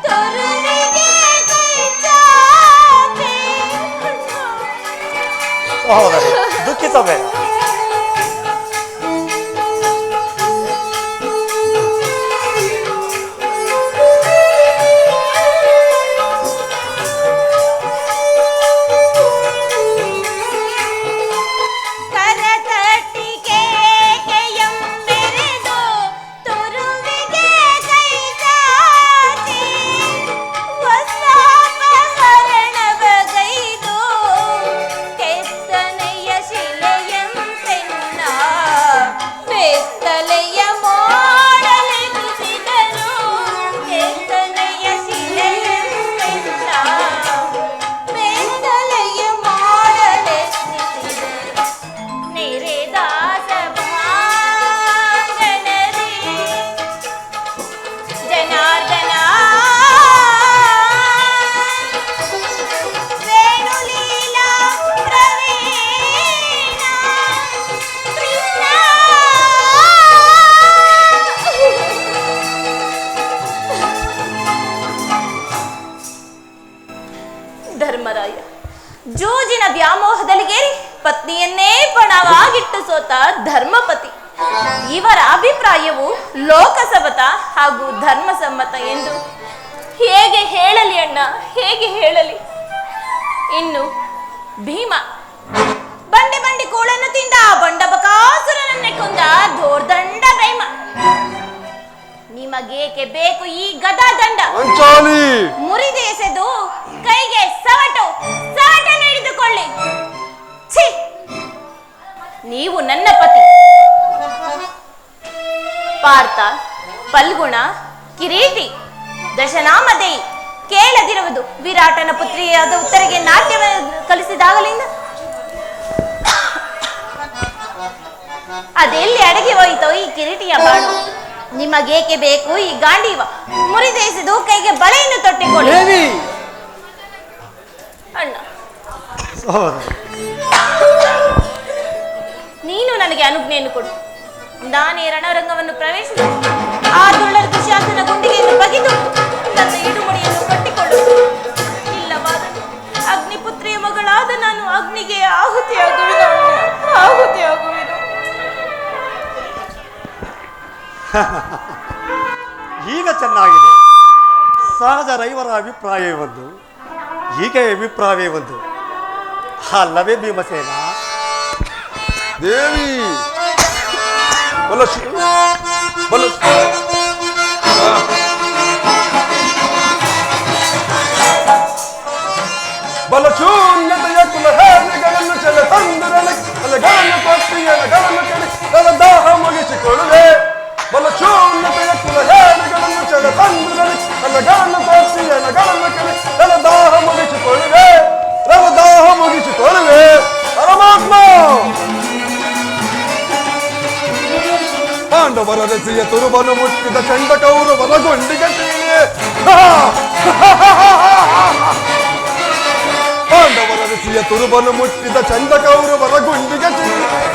[SPEAKER 4] ತೊರುವೆ ಸಹೋದರಿ ದುಃಖಿಸಬೇಡ.
[SPEAKER 1] ಧರ್ಮರಾಯ ಜೂಜಿನ ವ್ಯಾಮೋಹದಲ್ಲಿಗೇರಿ ಪತ್ನಿಯನ್ನೇ ಪಣವಾಗಿಟ್ಟು ಸೋತ ಧರ್ಮಪತಿ. ಇವರ ಅಭಿಪ್ರಾಯವು ಲೋಕಸಮ್ಮತ ಹಾಗೂ ಧರ್ಮಸಮ್ಮತ ಎಂದು ಹೇಗೆ ಹೇಳಲಿ ಅಣ್ಣ, ಹೇಗೆ ಹೇಳಲಿ? ಇನ್ನು ಭೀಮ ಬಂಡೆ ಬಂಡೆ ಕೋಳನ್ನು ತಿಂದ ಬಂಡ ಬಕಾಸುರನನ್ನೇ ಕೊಂದ ದೋರ್ದಂಡ ಭೀಮ. ನಿಮಗೇಕೆ ಬೇಕು ಈ ಗದಾದಂಡ? ಮುರಿದು ಎಸೆದು ಕೈಗೆ ಸವಟನ್ನು ಹಿಡಿದುಕೊಳ್ಳಿ. ಛೀ, ನೀವು ನನ್ನ ಪತಿ. ಪಾರ್ಥ, ಫಲ್ಗುಣ, ಕಿರೀಟಿ, ದಶನಾಮಧೇಯಿ ಕೇಳದಿರುವುದು ವಿರಾಟನ ಪುತ್ರಿಯಾದ ಉತ್ತರಿಗೆ ನಾಟ್ಯವನ್ನು ಕಲಿಸಿದಾಗಲಿಂದ ಅದೆಲ್ಲಿ ಅಡಗಿ ಹೋಯಿತೋ ಈ ಕಿರೀಟಿಯ ಬಾಳು? ನಿಮಗೇಕೆ ಬೇಕು ಈ ಗಾಂಡೀವ? ಮುರಿದೆಸೆದು ಕೈಗೆ ಬಳೆಯನ್ನು ತೊಟ್ಟಿಕೊಳ್ಳಿ. ಅಣ್ಣ, ನೀನು ನನಗೆ ಅನುಜ್ಞೆಯನ್ನು ಕೊಡು. ನಾನೇ ರಣರಂಗವನ್ನು ಪ್ರವೇಶಿಸಿ ಆ ದುಳ್ಳರ ದುಶ್ಯಾಸನ ಗುಂಡಿಗೆಯನ್ನು ಬಗೆದು ನನ್ನ ಇಡುಮುಡಿಯನ್ನು ಕಟ್ಟಿಕೊಳ್ಳು. ಇಲ್ಲವಾದರೆ ಅಗ್ನಿಪುತ್ರಿಯ ಮಗಳಾದ ನಾನು ಅಗ್ನಿಗೆ ಆಹುತಿಯಾಗುವೆನು.
[SPEAKER 4] ಈಗ ಚೆನ್ನಾಗಿದೆ. ಸಹಜ ರೈವರ ಅಭಿಪ್ರಾಯ ಒಂದು, ಈಗ ಅಭಿಪ್ರಾಯವೇ ಒಂದು. ಅಲ್ಲವೇ ಭೀಮಸೇನ?
[SPEAKER 3] ದೇವಿ ಬಲಶೂನ್ಯತೆಯ ಕುಲಹೇರಿಗಳನ್ನು ಚೆಲ್ಲ ತಂದುರಲಿ ಅಲೆಗಳನ್ನು ಕೊಟ್ಟಿ ಎಲೆಗಳನ್ನು ಕೆಡಿ ನನ್ನ ದಾಹ ಮುಗಿಸಿಕೊಳ್ಳುವೆ. ಬಲಶೂನ್ಯತೆಯ ಕುಲಹೇರಿಗಳನ್ನು ಚೆಲ್ಲ ತಂದುರಲಿ ಅಲೆಗಳನ್ನು ಕೊಟ್ಟಿ ಎಲೆಗಳನ್ನು ಕೆಡಿ ನನ್ನ ದಾಹ ಮುಗಿಸಿಕೊಳ್ಳುವೆ. ಪರಮಾತ್ಮ ಪಾಂಡವರ ರಸಿಯ ತುರುಬನು ಮುಟ್ಟಿದ ಚಂಡ ಕೌರವರ ಗುಂಡಿಗೆ ಪಾಂಡವರ ರಸಿಯ ತುರುಬನು ಮುಟ್ಟಿದ ಚಂಡ ಕೌರವರ ಗುಂಡಿಗೆ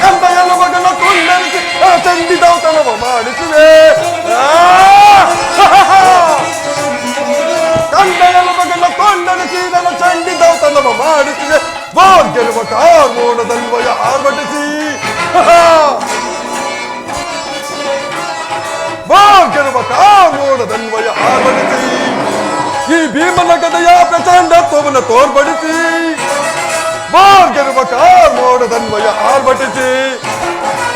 [SPEAKER 3] ಕಂದೆಯಲು ಮಗನ ತುಂಡರಿಸಿ ಚಂಡಿದೌತಣವ ಮಾಡಿಸುವೆ. ಕಂದೆಯಲು ಮಗನ ತುಂಡರಿಸಿ ನನ್ನ ಚಂಡಿದೌತಣವ ಮಾಡಿಸುವೆ. ಭಾಗ್ಯರುವ ಕಾರ್ಮೋಣದಲ್ವಯ ಆರ್ಭಟಿಸಿ ಭಾಗ್ಯರುವ ಕಾರ್ಮೋಣದನ್ವಯ ಆರ್ಭಟಿಸಿ ಈ ಭೀಮನ ಗದೆಯ ಪ್ರಚಂಡತ್ವವನ್ನು ತೋರ್ಪಡಿಸಿ ಭಾಗ್ಯರುವ ಕಾರ್ಮೋಣದನ್ವಯ ಆರ್ಭಟಿಸಿ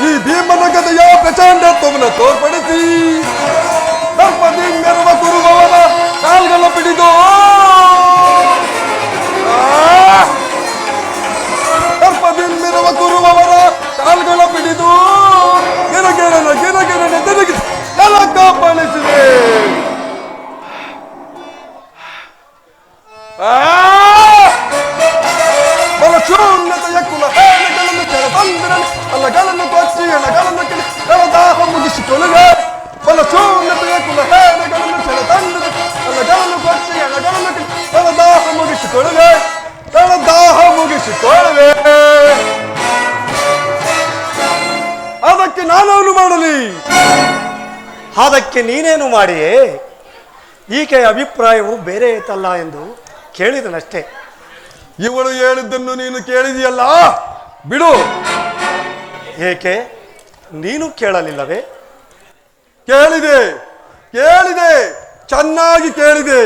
[SPEAKER 3] ಈ ಭೀಮನ ಗದೆಯ ಪ್ರಚಂಡತ್ವವನ್ನು ತೋರ್ಪಡಿಸಿ ದರ್ಪದಿಂಗಿರುವ ಕುರುಬವನ ಕಾಲ್ಗಳ ಪಿಡಿದು ದರ್ಪದಿಂಗಿರುವ ಕುರುಬವರ ಕಾಲ್ಗಳ ಪಿಡಿದು ಗಿರಗಿರನ ತಿರುಗಿ ಕಾಪಾಡಿಸಿದೆ. ಬಲಶೂನ್ಯತೆಯ ಕುಲಹೇಳಿಗಳನ್ನು ಕೆಳತಂದಿರಲಿ ಅಲ್ಲಗಳನ್ನು ಕೊಚ್ಚಿ ಎಣಗಳನ್ನು ಕೆಳಿ ದಾಹ ಮುಗಿಸಿಕೊಳ್ಳುವೆ. ಬಲಶೂನ್ಯತೆಯ ಕುಲಹೇಳಿಗಳನ್ನು ಕೆಳತಂದಿರಲಿ ಅಲ್ಲಗಳನ್ನು ಕೊಚ್ಚಿ ಎಣಗಳನ್ನು ಕೆಳಿ ದಾಹ ಮುಗಿಸಿಕೊಳ್ಳುವೆ. ಅದಕ್ಕೆ ನಾನೇನು ಮಾಡಲಿ?
[SPEAKER 4] ಅದಕ್ಕೆ ನೀನೇನು ಮಾಡಿಯೇ? ಈಕೆಯ ಅಭಿಪ್ರಾಯವು ಬೇರೆ ಐತಲ್ಲ ಎಂದು ಕೇಳಿದನಷ್ಟೇ.
[SPEAKER 3] ಇವಳು ಹೇಳಿದ್ದನ್ನು ನೀನು ಕೇಳಿದೆಯಲ್ಲ, ಬಿಡು.
[SPEAKER 4] ಏಕೆ ನೀನು ಕೇಳಲಿಲ್ಲವೇ?
[SPEAKER 3] ಕೇಳಿದೆ ಕೇಳಿದೆ, ಚೆನ್ನಾಗಿ ಕೇಳಿದೆ.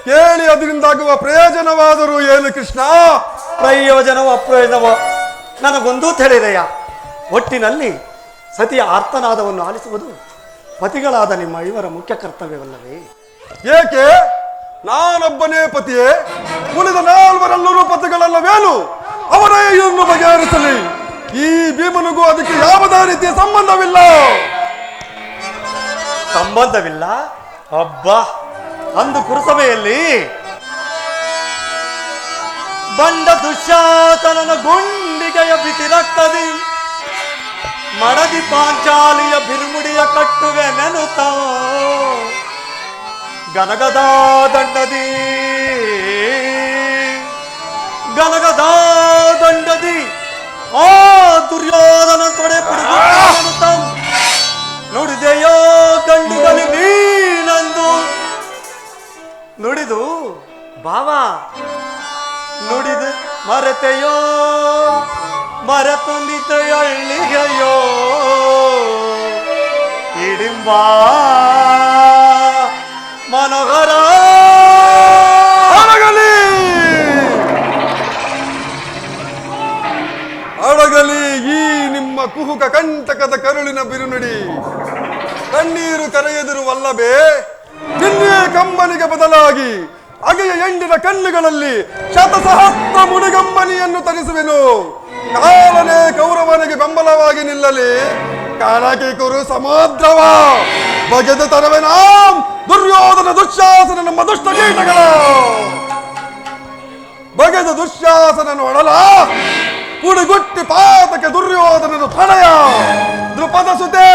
[SPEAKER 3] ಕೇಳಿ ಅದರಿಂದಾಗುವ ಪ್ರಯೋಜನವಾದರೂ ಏನು ಕೃಷ್ಣ?
[SPEAKER 4] ಪ್ರಯೋಜನವೋ ಅಪ್ರಯೋಜನವೋ ನನಗೊಂದೂ ತಿಳಿದೆಯ. ಒಟ್ಟಿನಲ್ಲಿ ಸತಿಯ ಆರ್ತನಾದವನ್ನು ಆಲಿಸುವುದು ಪತಿಗಳಾದ ನಿಮ್ಮ ಇವರ ಮುಖ್ಯ ಕರ್ತವ್ಯವಲ್ಲವೇ?
[SPEAKER 3] ಏಕೆ ನಾನೊಬ್ಬನೇ ಪತಿಯೇ? ಉಳಿದ 4 ಪತಿಗಳಲ್ಲವೇನು? ಅವರೇ ಇದನ್ನು ಬಗೆಹರಿಸಲಿ. ಈ ಭೀಮನಿಗೂ ಅದಕ್ಕೆ ಯಾವುದೇ ರೀತಿಯ ಸಂಬಂಧವಿಲ್ಲ.
[SPEAKER 4] ಸಂಬಂಧವಿಲ್ಲ? ಅಬ್ಬಾ, ಅಂದು ಕುರುಸಭೆಯಲ್ಲಿ ಬಂಡ ದುಶ್ಯಾಸನನ ಗುಂಡಿಗೆಯ ಬಿಸಿರಕ್ತದಿ ಮಡದಿ ಪಾಂಚಾಲಿಯ ಬಿರುಮುಡಿಯ ಕಟ್ಟುವೆ ನೆನುತ ಗನಗದ ದಂಡದಿ ಆ ದುರ್ಯೋಧನ ತೊಡೆ ಪಿಡಿದ ನುಡಿದೆಯೋ ಗಂಡುಗಲಿ ನೀನಂದು ನುಡಿದು ಭಾವ ನುಡಿದು ಮರೆತೆಯೋ ಮರೆತು ನಿತೆಯಳ್ಳಿಗೆಯೋ ಇಡಿಂಬ ಮನೋಹರ
[SPEAKER 3] ಅಡಗಲಿ ಈ ನಿಮ್ಮ ಕುಹುಕ ಕಂಟಕದ ಕರುಳಿನ ಬಿರುನುಡಿ. ಕಣ್ಣೀರು ಕರೆಯದಿರುವಲ್ಲವೇ? ನಿನ್ನೆ ಕಂಬನಿಗೆ ಬದಲಾಗಿ ಅಗೆಯ ಎಂಡಿನ ಕಣ್ಣುಗಳಲ್ಲಿ ಶತಸಹಸ್ರ ಮುಡಿಗಂಬನಿಯನ್ನು ತರಿಸುವೆನು. ಕಾಲನೇ ಕೌರವನಿಗೆ ಬೆಂಬಲವಾಗಿ ನಿಲ್ಲಲಿ. ಕಾಲಕ್ಕೆ ಕುರು ಸಮುದ್ರವ ಬಗೆದು ತರವೆನಾಂ ದುರ್ಯೋಧನ ದುಶ್ಯಾಸನ ನಮ್ಮ ದುಷ್ಟ ಕೀಟಗಳ ಬಗೆದು ದುಶ್ಯಾಸನನ್ನು ಒಡಲ ಪುಡಿಗುಟ್ಟಿ ಪಾತಕ್ಕೆ ದುರ್ಯೋಧನನು ತಡೆಯ. ದೃಪದ ಸುತೆ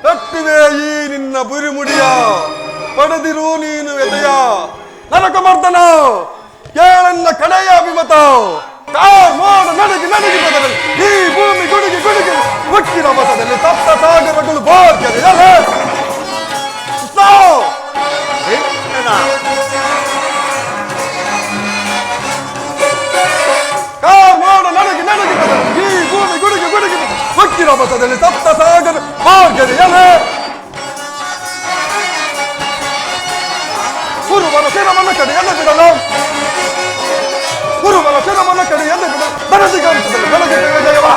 [SPEAKER 3] ಕಟ್ಟಿವೆ ಈ ನಿನ್ನ ಬುರಿಮುಡಿಯ, ಪಡೆದಿರು ನೀನು ಎದೆಯ ನರಕಮರ್ದನ. ಕೇಳನ್ನ ಕಡೆಯ ಅಭಿಮತ ಮೋಡ ನಡಗಿ ನಡಗಿ ಬದಲಲ್ಲಿ ಈ ಭೂಮಿ ಗುಡುಗಿ ಗುಡುಗಿ ಹುಟ್ಟಿನ ಮತದಲ್ಲಿ ತಪ್ತ ಸಾಗರಗಳು ಬೋರ್ಗದೆ ಮೋಡ ನಡಗಿ ನಡಗಿ ಬದಲಲ್ಲಿ ಈ ಭೂಮಿ ಗುಡುಗಿ ಗುಡುಗಿ ಹುಟ್ಟಿನ ಮತದಲ್ಲಿ ತಪ್ತ ಸಾಗರ ಬೋರ್ಗದೆ ಕುರುಬನ ಶಿರಮನ ಕಡೆ ಎಲ್ಲ ಬಿಡಲು ಕುರುಬನ ಶಿರಮನ ಕಡೆ ಎಲ್ಲ ಬಿಡಲು ಬರದಿಗಂತದಲ್ಲಿ ಬೆಳಗ್ಗೆ ಜಯವ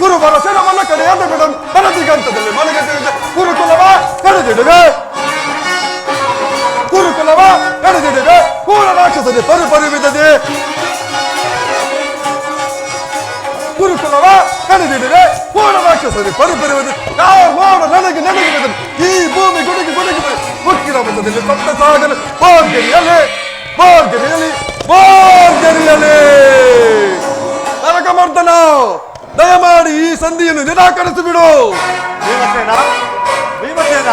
[SPEAKER 3] ಕುರುಬನ ಶಿರಮನ ಕಡೆ ಎಲ್ಲ ಬಿಡಲು ಬರದಿಗಂತದಲ್ಲಿ ಮನೆಗೆ ಕುರುಕುಲವ ಕಳೆದಿಡುವೆ ಕುರುಕುಲವ ಕಳೆದಿಡುವೆ ಕೂರ ರಾಕ್ಷಸದೆ ಪರಿಪರಿವಿದದೆ ಕುರುಕುಲವ ಕಳೆದಿಡುವೆ ಕೂರ ರಾಕ್ಷಸದೆ ಪರಿಪರಿವಿದೆ ಯಾವ ಮೋಡ ನನಗೆ ನನಗೆ ಈ ಭೂಮಿ ಗುಡುಗಿ ಗುಡುಗಿ ಹುಟ್ಟಿನ ಮತದಲ್ಲಿ ಸಪ್ತ ಸಾಗರ ಬೋರ್ಗರಿಯಲಿ ಬೋರ್ಗರಿಯಲಿ ಬೋರ್ಗರಿಯಲಿ ನರಕಮರ್ದನ ದಯಮಾಡಿ ಈ ಸಂಧಿಯನ್ನು ನಿರಾಕರಿಸಿ ಬಿಡು.
[SPEAKER 4] ಭೀಮಸೇನ ಭೀಮಸೇನ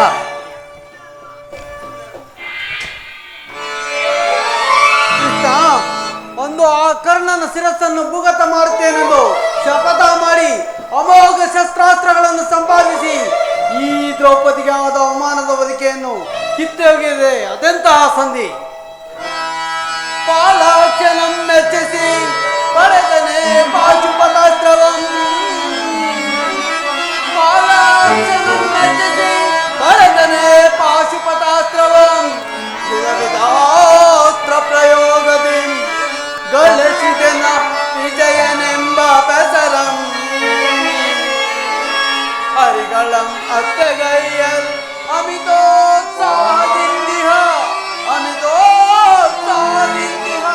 [SPEAKER 5] ಕೃಷ್ಣ, ಒಂದು ಆ ಕರ್ಣನ ಶಿರಸ್ಸನ್ನು ಭೂಗತ ಮಾಡುತ್ತೇನೆಂದು ಶಪಥ ಮಾಡಿ ಅಮೋಘ ಶಸ್ತ್ರಾಸ್ತ್ರಗಳನ್ನು ಸಂಪಾದಿಸಿ ಈ ದ್ರೌಪದಿಗೆ ಆದ ಅವಮಾನದ ಬದುಕೆಯನ್ನು ಕಿತ್ತೊಗೆದಿದೆ. ಅದೆಂತಹ ಸಂಧಿ! ಪಾಲಾಕ್ಷನಂ ಮೆಚ್ಚಿಸಿ ಪಡೆದನೆ ಪಾಶುಪತಾಸ್ತ್ರವಂ ಪಾಲಾಕ್ಷನಂ ಮೆಚ್ಚಿಸಿ ಪಡೆದನೆ ಪಾಶುಪತಾಸ್ತ್ರವಂ ವಿಧವಿಧಾಸ್ತ್ರ ಪ್ರಯೋಗದಿ ಗಳಿಸಿದೆನ ವಿಜಯನೆಂಬ ಬೆಸರಂ ಹರಿಗಳಂ ಅತ್ತಗೈಯಲ್ ಅಮಿತೋತ್ಸಾಹದಿಂದಿಹ ಅಮಿತೋತ್ಸಾಹದಿಂದಿಹ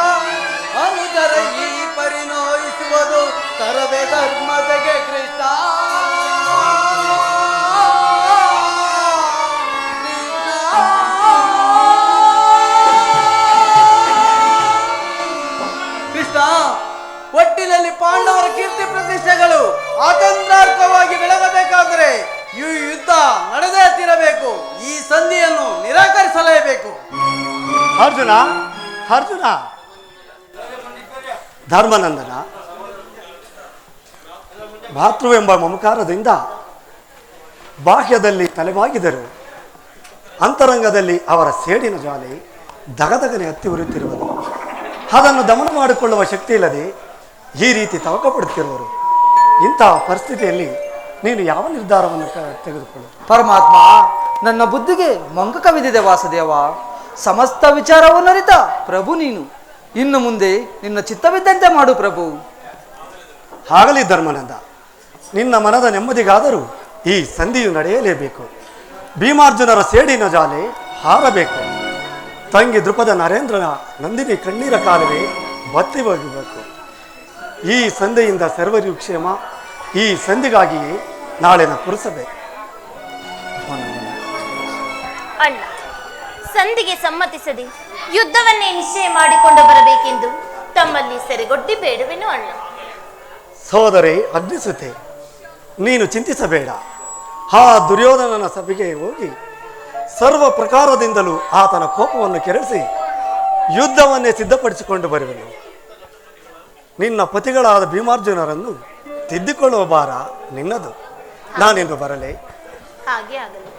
[SPEAKER 5] ಅನುದರ ಈ ಪರಿನೋಯಿಸುವುದು ತರವೇ ಧರ್ಮದಗೆ ಕೃಷ್ಣ. ಕೃಷ್ಣ, ಒಟ್ಟಿನಲ್ಲಿ ಪಾಂಡವರ ಕೀರ್ತಿ ಪ್ರತಿಷ್ಠೆಗಳು ಆತಂತ್ರಾರ್ಕವಾಗಿ ಬೆಳಗಬೇಕಾದರೆ ಈ ಯುದ್ಧ ನಡೆದೇ ತೀರಬೇಕು. ಈ ಸಂಧಿಯನ್ನು ನಿರಾಕರಿಸಲೇಬೇಕು.
[SPEAKER 4] ಅರ್ಜುನ ಅರ್ಜುನ ಧರ್ಮನಂದನ, ಭಾತೃವೆಂಬ ಮಮಕಾರದಿಂದ ಬಾಹ್ಯದಲ್ಲಿ ತಲೆಬಾಗಿದರು, ಅಂತರಂಗದಲ್ಲಿ ಅವರ ಸೇಡಿನ ಜ್ವಾಲೆ ದಗದಗನೆ ಹತ್ತಿ ಉರಿಯುತ್ತಿರುವುದು. ಅದನ್ನು ದಮನ ಮಾಡಿಕೊಳ್ಳುವ ಶಕ್ತಿ ಇಲ್ಲದೆ ಈ ರೀತಿ ತವಕ ಪಡುತ್ತಿರುವರು ಇಂತಹ ಪರಿಸ್ಥಿತಿಯಲ್ಲಿ ನೀನು ಯಾವ ನಿರ್ಧಾರವನ್ನು ತೆಗೆದುಕೊಳ್ಳು?
[SPEAKER 2] ಪರಮಾತ್ಮ, ನನ್ನ ಬುದ್ಧಿಗೆ ಮಂಕ ಕವಿದಿದೆ ವಾಸುದೇವ. ಸಮಸ್ತ ವಿಚಾರವನ್ನರಿತ ಪ್ರಭು ನೀನು. ಇನ್ನು ಮುಂದೆ ನಿನ್ನ ಚಿತ್ತವಿದ್ದಂತೆ ಮಾಡು ಪ್ರಭು.
[SPEAKER 4] ಆಗಲಿ ಧರ್ಮನಂದ, ನಿನ್ನ ಮನದ ನೆಮ್ಮದಿಗಾದರೂ ಈ ಸಂಧಿಯು ನಡೆಯಲೇಬೇಕು. ಭೀಮಾರ್ಜುನರ ಸೇಡಿನ ಜಾಲೆ ಹಾರಬೇಕು. ತಂಗಿ ದೃಪದ ನರೇಂದ್ರನ ನಂದಿನಿ ಕಣ್ಣೀರ ಕಾಲವೇ ಬತ್ತಿ ಹೋಗಬೇಕು. ಈ ಸಂಧಿಯಿಂದ ಸರ್ವರಿಗೂ ಕ್ಷೇಮ. ಈ ಸಂಧಿಗಾಗಿಯೇ ನಾಳೆನ ಕುರಿಸಬೇಕು.
[SPEAKER 1] ಅಣ್ಣ, ಸಂಧಿಗೆ ಸಮ್ಮತಿಸದೆ ಯುದ್ಧವನ್ನೇ ನಿಶ್ಚಯ ಮಾಡಿಕೊಂಡು ಬರಬೇಕೆಂದು ತಮ್ಮಲ್ಲಿ ಸೆರೆಗೊಡ್ಡಿ ಬೇಡವೇನು ಅಣ್ಣ?
[SPEAKER 4] ಸೋದರಿ ಅಗ್ನಿಸುತ್ತೆ, ನೀನು ಚಿಂತಿಸಬೇಡ. ಆ ದುರ್ಯೋಧನನ ಸಭೆಗೆ ಹೋಗಿ ಸರ್ವ ಪ್ರಕಾರದಿಂದಲೂ ಆತನ ಕೋಪವನ್ನು ಕೆರಳಿಸಿ ಯುದ್ಧವನ್ನೇ ಸಿದ್ಧಪಡಿಸಿಕೊಂಡು ಬರುವೆನು. ನಿನ್ನ ಪತಿಗಳಾದ ಭೀಮಾರ್ಜುನರನ್ನು ತಿದ್ದಿಕೊಳ್ಳುವ ಭಾರ ನಿನ್ನದು. ನಾನಿಂದು ಬರಲೇ?
[SPEAKER 1] ಹಾಗೆ ಆಗಲಿ.